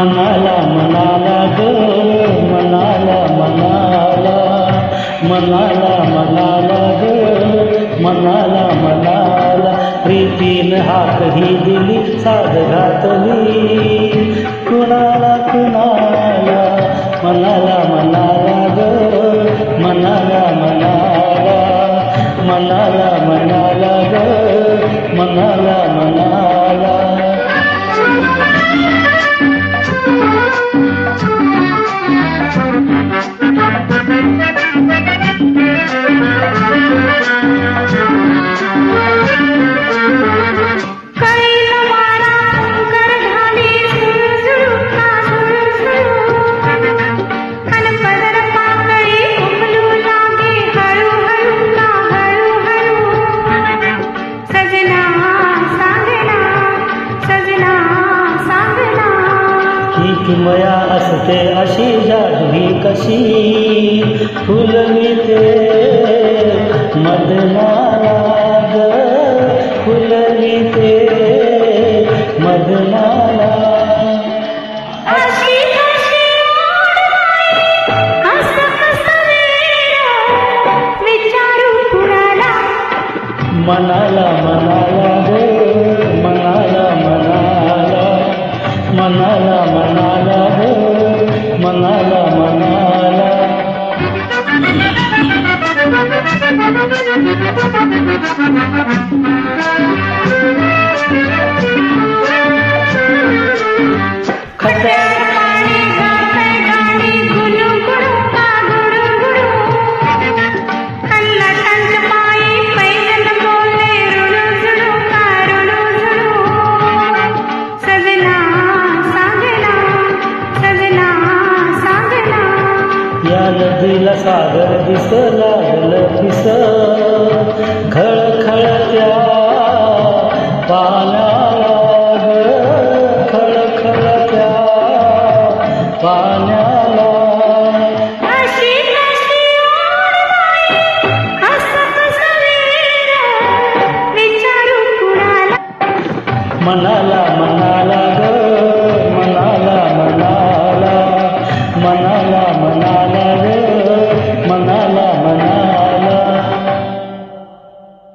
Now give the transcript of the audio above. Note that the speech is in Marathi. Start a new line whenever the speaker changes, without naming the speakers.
मनाला मनाला ग मनाला मनाला मनाला मनाला ग मनाला मनाला प्रीतीनं हाक ही दिली साद घातली कुणाला कुणाला मनाला मनाला ग मनाला मनाला मनाला मनाला ग मनाला मनाला किमया असते अशी जादवी कशी फुलवी ते मदनाला ग फुलवी ते मदनाला मनाला मनाला ग मनाला मनाला मनाला मनाला ग मनाला मनाला या नदीला सागर दिस लागलं दिस खळखळत्या पाण्याला ग खळखळत्या पाण्याला मनाला मनाला ग मनाला मनाला मनाला मनाला ग मनाला